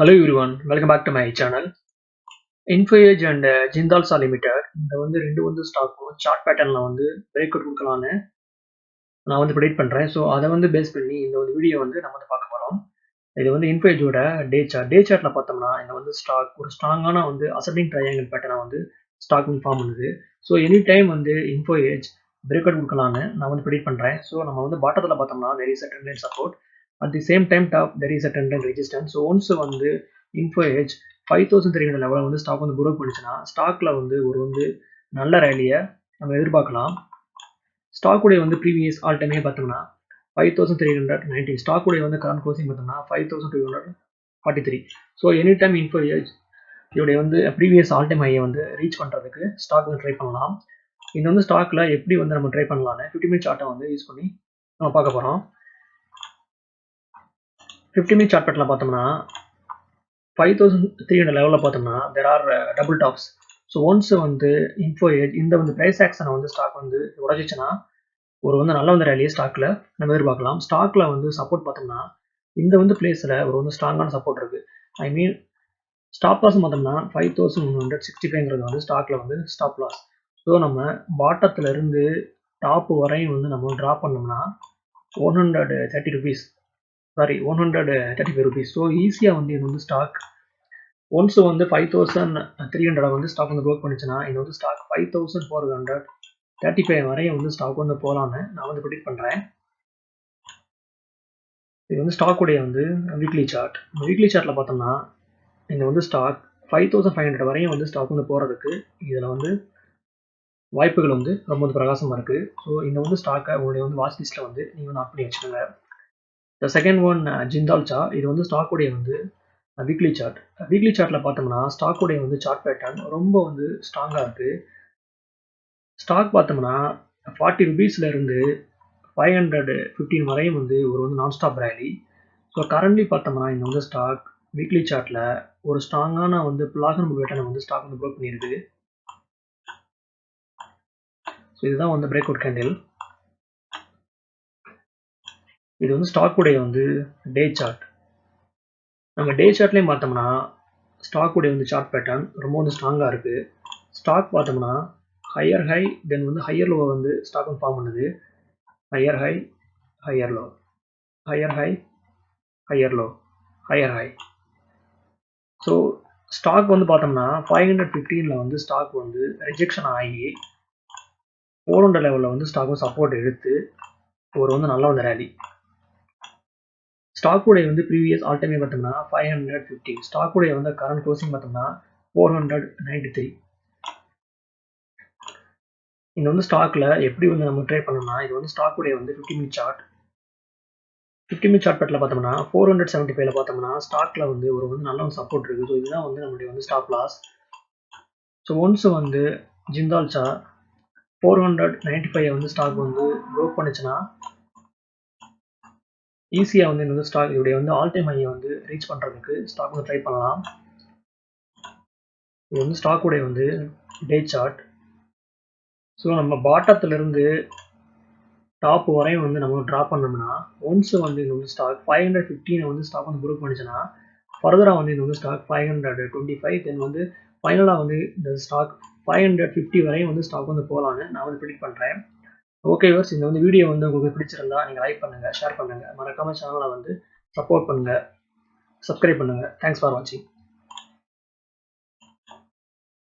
Hello everyone, welcome back to my channel. Info Edge and Jindal Saw Limited இந்த ரெண்டு ஸ்டாக்கும் chart பேட்டர்னில் break out கொடுக்கலான்னு நான் predict பண்ணுறேன். ஸோ அதை பேஸ் பண்ணி இந்த வீடியோ நம்ம பார்க்க போகிறோம். இது இன்ஃபோ எஜோட டே சார்ட்டில் பார்த்தோம்னா இந்த ஸ்டாக் ஒரு ஸ்ட்ராங்கான அசெண்டிங் ட்ரையாங்கிள் பேட்டர்னை ஸ்டாக் ஃபார்ம் பண்ணுது. So any time info edge break out கொடுக்கலான்னு நான் ப்ரெடிக்ட் பண்ணுறேன். ஸோ நம்ம பாட்டத்தில் பார்த்தோம்னா there is a trend line support. At the same time top there is a trend line resistance. So once info edge 5300 level stock break பண்ணிச்சுனா ஸ்டாக்ல ஒரு நல்ல ரேலியை நம்ம எதிர்பார்க்கலாம். ஸ்டாக் உடைய previous all time பார்த்தோம்னா 5390, ஸ்டாக் உடைய current closing பார்த்தோம்னா 5243. So anytime info edge இதோட previous all time high reach பண்றதுக்கு ஸ்டாக் ட்ரை பண்ணலாம். இந்த ஸ்டாக்ல எப்படி நம்ம ட்ரை பண்ணலாம்னு 50 minute சார்ட்டை யூஸ் பண்ணி நம்ம பார்க்க போறோம். 50 minute chart pattern பார்த்தோம்னா 5300 லெவலில் பார்த்தோம்னா there are double tops. So once info edge இந்த price action ஸ்டாக் உடச்சிச்சுன்னா ஒரு நல்ல ரேலியை ஸ்டாக்ல நம்ம எதிர்பார்க்கலாம். ஸ்டாக்ல சப்போர்ட் பார்த்தோம்னா இந்த பிளேஸில் ஒரு ஸ்ட்ராங்கான சப்போர்ட் இருக்கு. ஐ மீன் ஸ்டாப் லாஸ் பார்த்தோம்னா 5165 ஸ்டாக்ல ஸ்டாப் லாஸ். ஸோ நம்ம பாட்டத்துல இருந்து டாப் வரையும் நம்ம ட்ராப் பண்ணோம்னா 130 rupees, sorry 135 rupees. ஸோ ஈஸியாக இது ஸ்டாக் ஒன்ஸ் 5300 ஸ்டாக் ப்ரோக் பண்ணிச்சுன்னா இந்த ஸ்டாக் 5435 வரையும் ஸ்டாக் போகலான்னு நான் ப்ரெடிக்ட் பண்ணுறேன். இது ஸ்டாக் உடைய வீக்லி சார்ட். வீக்லி சார்ட்டில் பார்த்தோம்னா இந்த ஸ்டாக் 5500 வரையும் ஸ்டாக் போகிறதுக்கு இதில் வாய்ப்புகள் ரொம்ப பிரகாசமாக இருக்குது. ஸோ இந்த ஸ்டாக்கை உங்களுடைய வாட்ச் லிஸ்ட்டில் நீங்கள் நோட் பண்ணி வச்சுக்கோங்க. The second one Jindal Saw. இது ஸ்டாக் உடைய வீக்லி சார்ட். வீக்லி சார்ட்டில் பார்த்தோம்னா ஸ்டாக் உடைய சார்ட் பேட்டர்ன் ரொம்ப ஸ்ட்ராங்காக இருக்குது. ஸ்டாக் பார்த்தோம்னா 40 rupeesல இருந்து 515 வரையும் ஒரு நான் ஸ்டாப் ரேலி. ஸோ கரண்ட்லி பார்த்தோம்னா இந்த ஸ்டாக் வீக்லி சார்ட்டில் ஒரு ஸ்ட்ராங்கான பிளாகன் பேட்டர்னை ஸ்டாக் ப்ரோக் பண்ணியிருக்கு. ஸோ இதுதான் பிரேக் அவுட் கேண்டில். இது ஸ்டாக் உடைய டே சார்ட். நம்ம டே சார்ட்லேயும் பார்த்தோம்னா ஸ்டாக் உடைய சார்ட் பேட்டர்ன் ரொம்ப ஸ்ட்ராங்காக இருக்குது. ஸ்டாக் பார்த்தோம்னா higher high then higher low stock form பண்ணுது. Higher high, higher low, higher high, higher low, higher high. So stock பார்த்தோம்னா 515ல் ஸ்டாக் ரிஜெக்ஷன் ஆகி 400 லெவலில் ஸ்டாக் சப்போர்ட் எடுத்து ஒரு நல்ல ரேலி. ஸ்டாக் உடைய ப்ரீவியஸ் ஆல் டைமே பார்த்தோம்னா 515. ஸ்டாக் உடைய கரண்ட் க்ளோசிங் பார்த்தோம்னா 493. இந்த ஸ்டாக்ல எப்படி நம்ம ட்ரை பண்ணோம்னா இது ஸ்டாக் உடைய 50 minute சார்ட். 50 minute சார்ட் பேட்டில் பார்த்தோம்னா 475ல பார்த்தோம்னா ஸ்டாக்ல ஒரு நல்ல சப்போர்ட் இருக்கு. ஸோ இதுதான் நம்மளுடைய stop loss. So once Jindal Saw 495 stock broke பண்ணுச்சுன்னா ஈஸியாக இந்த ஸ்டாக் இதோடைய ஆல் டைம் ஹையை ரீச் பண்ணுறதுக்கு ஸ்டாக் ட்ரை பண்ணலாம். இது ஸ்டாக் உடைய டே சார்ட். ஸோ நம்ம பாட்டத்திலிருந்து டாப் வரையும் நம்ம ட்ராப் பண்ணோம்னா ஒன்ஸ் இந்த ஸ்டாக் 515 ஸ்டாக் ப்ரோக் பண்ணிச்சுன்னா ஃபர்தராக இந்த ஸ்டாக் 525 தென் ஃபைனலாக இந்த ஸ்டாக் 550 வரையும் ஸ்டாக் போகலான்னு நான் ப்ரெடிக்ட் பண்ணுறேன். ஓகே வர்ஸ், இந்த வீடியோ உங்களுக்கு பிடிச்சிருந்தா நீங்கள் லைக் பண்ணுங்கள், ஷேர் பண்ணுங்கள், மறக்காம சேனலை சப்போர்ட் பண்ணுங்கள், சப்ஸ்கிரைப் பண்ணுங்கள். தேங்க்ஸ் ஃபார் வாட்சிங்.